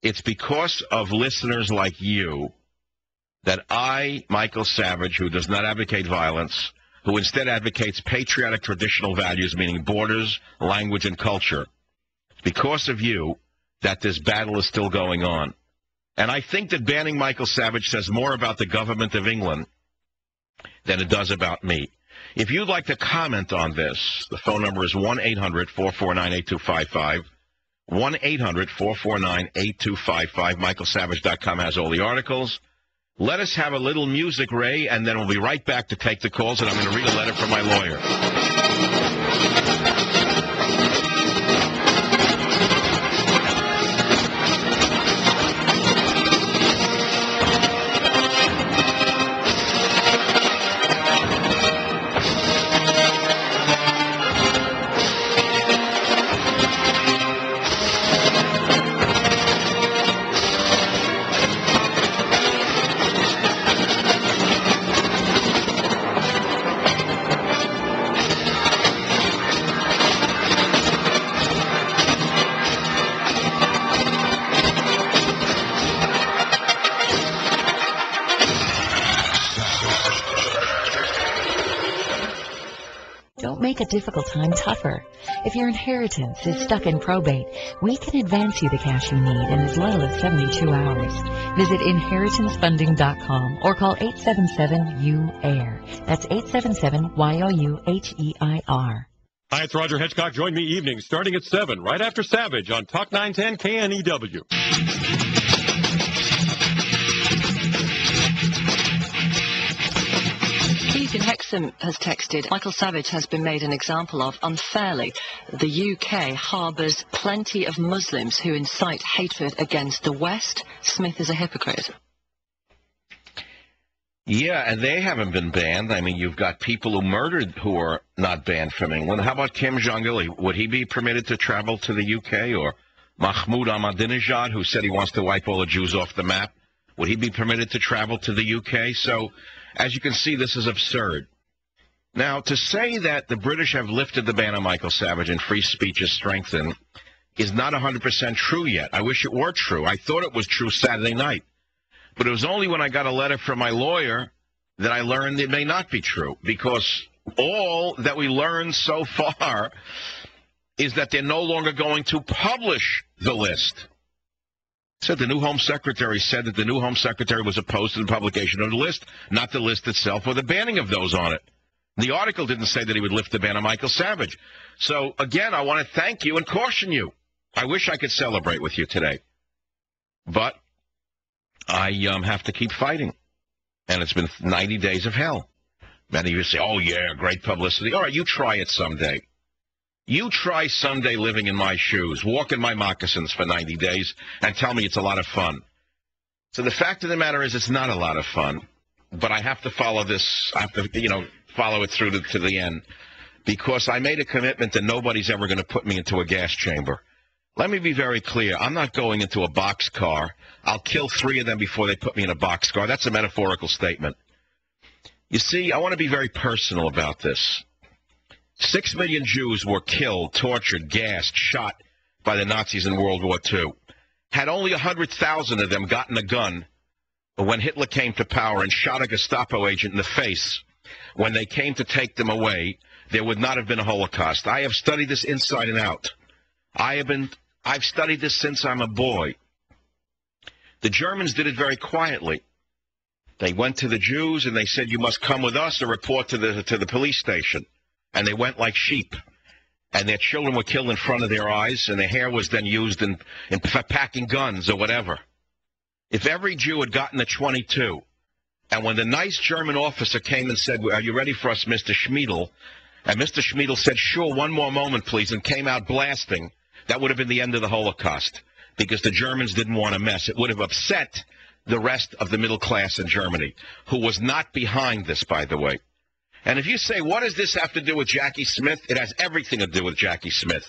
It's because of listeners like you that I, Michael Savage, who does not advocate violence, who instead advocates patriotic traditional values, meaning borders, language, and culture, because of you that this battle is still going on. And I think that banning Michael Savage says more about the government of England than it does about me. If you'd like to comment on this, the phone number is 1-800-449-8255. 1-800-449-8255. MichaelSavage.com has all the articles. Let us have a little music, Ray, and then we'll be right back to take the calls, and I'm going to read a letter from my lawyer. Make a difficult time tougher. If your inheritance is stuck in probate, we can advance you the cash you need in as little as 72 hours. Visit inheritancefunding.com or call 877-YOU-AIR. That's 877-YOU-HEIR. Hi, it's Roger Hitchcock. Join me evenings starting at 7, right after Savage on Talk 910 KNEW. Keith in Hexham has texted, Michael Savage has been made an example of unfairly. The UK harbours plenty of Muslims who incite hatred against the West. Smith is a hypocrite. Yeah, and they haven't been banned. I mean, you've got people who murdered who are not banned from England. How about Kim Jong-il? Would he be permitted to travel to the UK? Or Mahmoud Ahmadinejad, who said he wants to wipe all the Jews off the map? Would he be permitted to travel to the UK? So, as you can see, this is absurd. Now, to say that the British have lifted the ban on Michael Savage and free speech is strengthened is not 100% true yet. I wish it were true. I thought it was true Saturday night. But it was only when I got a letter from my lawyer that I learned it may not be true, because all that we learned so far is that they're no longer going to publish the list. Said the new Home Secretary said that the new Home Secretary was opposed to the publication of the list, not the list itself or the banning of those on it. The article didn't say that he would lift the ban on Michael Savage. So, again, I want to thank you and caution you. I wish I could celebrate with you today. But I have to keep fighting. And it's been 90 days of hell. Many of you say, oh, yeah, great publicity. All right, you try it someday. You try someday living in my shoes, walk in my moccasins for 90 days, and tell me it's a lot of fun. So the fact of the matter is it's not a lot of fun, but I have to follow this. I have to, follow it through to the end, because I made a commitment that nobody's ever going to put me into a gas chamber. Let me be very clear. I'm not going into a boxcar. I'll kill 3 of them before they put me in a boxcar. That's a metaphorical statement. You see, I want to be very personal about this. 6 million Jews were killed, tortured, gassed, shot by the Nazis in World War II. Had only 100,000 of them gotten a gun when Hitler came to power and shot a Gestapo agent in the face when they came to take them away, there would not have been a Holocaust. I have studied this inside and out. I've studied this since I'm a boy. The Germans did it very quietly. They went to the Jews and they said, you must come with us or report to the police station. And they went like sheep. And their children were killed in front of their eyes, and their hair was then used in packing guns or whatever. If every Jew had gotten a .22, and when the nice German officer came and said, are you ready for us, Mr. Schmiedel? And Mr. Schmiedel said, sure, one more moment, please, and came out blasting, that would have been the end of the Holocaust, because the Germans didn't want a mess. It would have upset the rest of the middle class in Germany, who was not behind this, by the way. And if you say, what does this have to do with Jackie Smith? It has everything to do with Jackie Smith.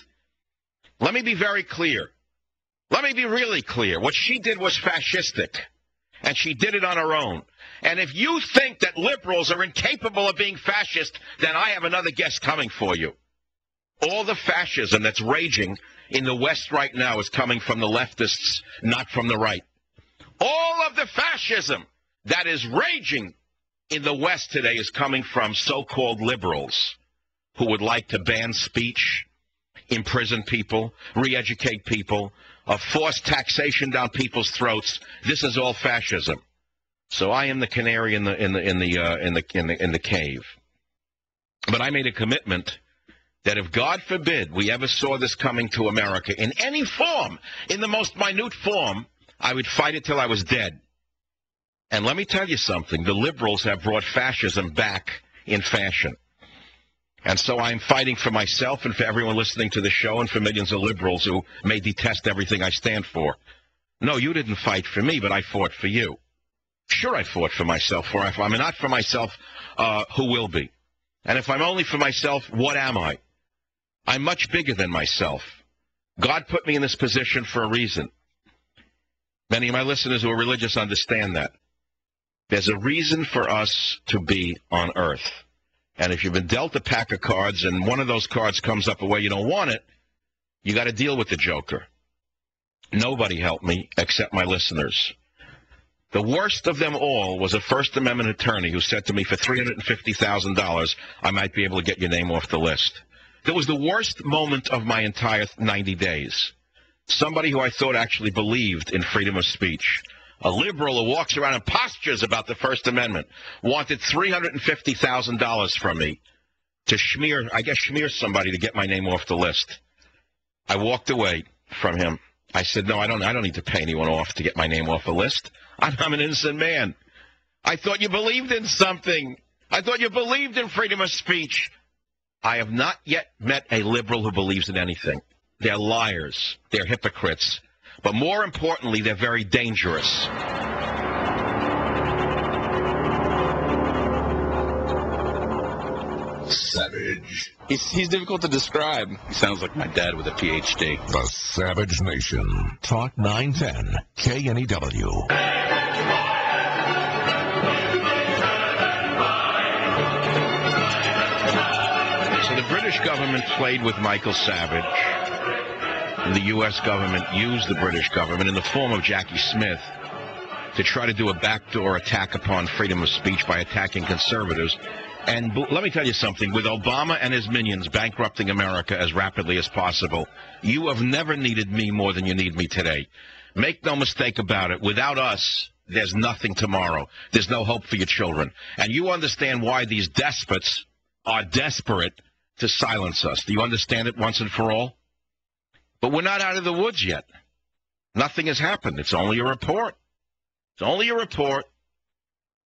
Let me be very clear. Let me be really clear. What she did was fascistic, and she did it on her own. And if you think that liberals are incapable of being fascist, then I have another guest coming for you. All the fascism that's raging in the West right now is coming from the leftists, not from the right. All of the fascism that is raging in the West today is coming from so-called liberals who would like to ban speech, imprison people, re-educate people, force taxation down people's throats. This is all fascism. So I am the canary in the cave. But I made a commitment that if, God forbid, we ever saw this coming to America in any form, in the most minute form, I would fight it till I was dead. And let me tell you something. The liberals have brought fascism back in fashion. And so I'm fighting for myself and for everyone listening to the show and for millions of liberals who may detest everything I stand for. No, you didn't fight for me, but I fought for you. Sure, I fought for myself. If I'm not for myself, who will be? And if I'm only for myself, what am I? I'm much bigger than myself. God put me in this position for a reason. Many of my listeners who are religious understand that. There's a reason for us to be on earth. And if you've been dealt a pack of cards and one of those cards comes up a way you don't want it, you got to deal with the joker. Nobody helped me except my listeners. The worst of them all was a First Amendment attorney who said to me, for $350,000, I might be able to get your name off the list. That was the worst moment of my entire 90 days. Somebody who I thought actually believed in freedom of speech, a liberal who walks around and postures about the First Amendment, wanted $350,000 from me to smear somebody to get my name off the list. I walked away from him. I said, no, I don't need to pay anyone off to get my name off a list. I'm an innocent man. I thought you believed in something. I thought you believed in freedom of speech. I have not yet met a liberal who believes in anything. They're liars. They're hypocrites. But more importantly, they're very dangerous. Savage. He's difficult to describe. He sounds like my dad with a PhD. The Savage Nation. Talk 910 KNEW. So the British government played with Michael Savage. The U.S. government used the British government in the form of Jackie Smith to try to do a backdoor attack upon freedom of speech by attacking conservatives. And let me tell you something. With Obama and his minions bankrupting America as rapidly as possible, you have never needed me more than you need me today. Make no mistake about it. Without us, there's nothing tomorrow. There's no hope for your children. And you understand why these despots are desperate to silence us. Do you understand it once and for all? But we're not out of the woods yet. Nothing has happened. It's only a report. It's only a report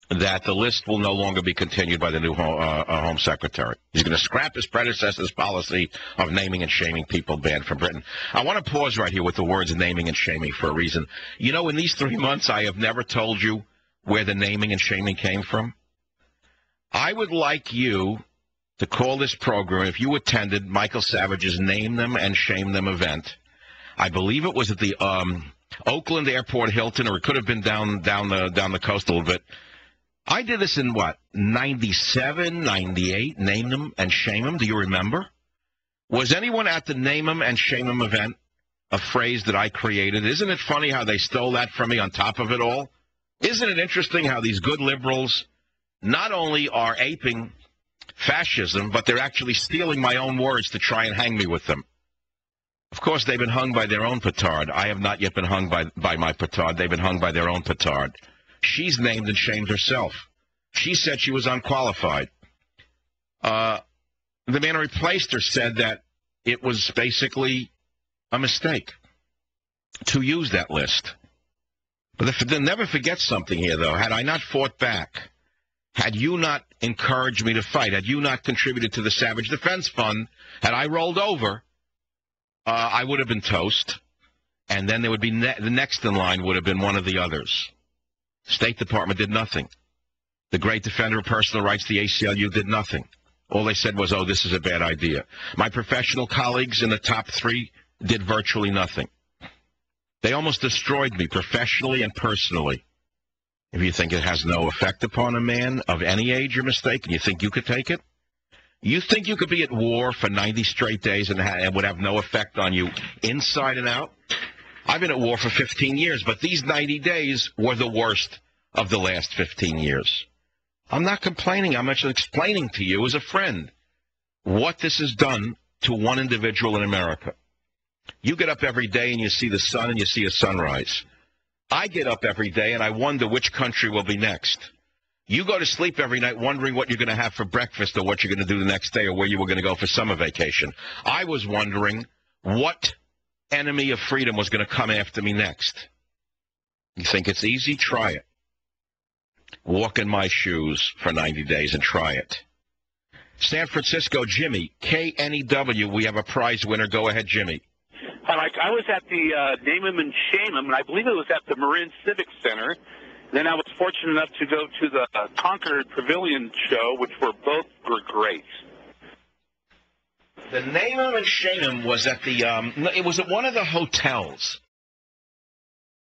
that the list will no longer be continued by the new Home Secretary. He's going to scrap his predecessor's policy of naming and shaming people banned from Britain. I want to pause right here with the words naming and shaming for a reason. You know, in these 3 months, I have never told you where the naming and shaming came from. I would like you to call this program, if you attended Michael Savage's Name Them and Shame Them event. I believe it was at the Oakland Airport Hilton, or it could have been down the coast a little bit. I did this in, 97, 98, Name Them and Shame Them. Do you remember? Was anyone at the Name Them and Shame Them event? A phrase that I created. Isn't it funny how they stole that from me on top of it all? Isn't it interesting how these good liberals not only are aping fascism, but they're actually stealing my own words to try and hang me with them? Of course, they've been hung by their own petard. I have not yet been hung by my petard. They've been hung by their own petard. She's named and shamed herself. She said she was unqualified. The man who replaced her said that it was basically a mistake to use that list. But they'll never forget something here, though. Had I not fought back, had you not encouraged me to fight, had you not contributed to the Savage Defense Fund, had I rolled over, I would have been toast. And then there would be the next in line would have been one of the others. State Department did nothing. The great defender of personal rights, the ACLU, did nothing. All they said was, oh, this is a bad idea. My professional colleagues in the top 3 did virtually nothing. They almost destroyed me professionally and personally. If you think it has no effect upon a man of any age or mistake, and you think you could take it, You think you could be at war for 90 straight days and it would have no effect on you inside and out? I've been at war for 15 years, but these 90 days were the worst of the last 15 years. I'm not complaining. I'm actually explaining to you as a friend what this has done to one individual in America. You get up every day and you see the sun and you see a sunrise. I get up every day and I wonder which country will be next. You go to sleep every night wondering what you're going to have for breakfast or what you're going to do the next day or where you were going to go for summer vacation. I was wondering what enemy of freedom was going to come after me next. You think it's easy? Try it. Walk in my shoes for 90 days and try it. San Francisco, Jimmy, KNEW, we have a prize winner. Go ahead, Jimmy. Hi, Mike. I was at the Name 'em and Shame 'em, and I believe it was at the Marin Civic Center. Then I was fortunate enough to go to the Concord Pavilion show, which were great. The Name 'em and Shame 'em was at the it was at one of the hotels.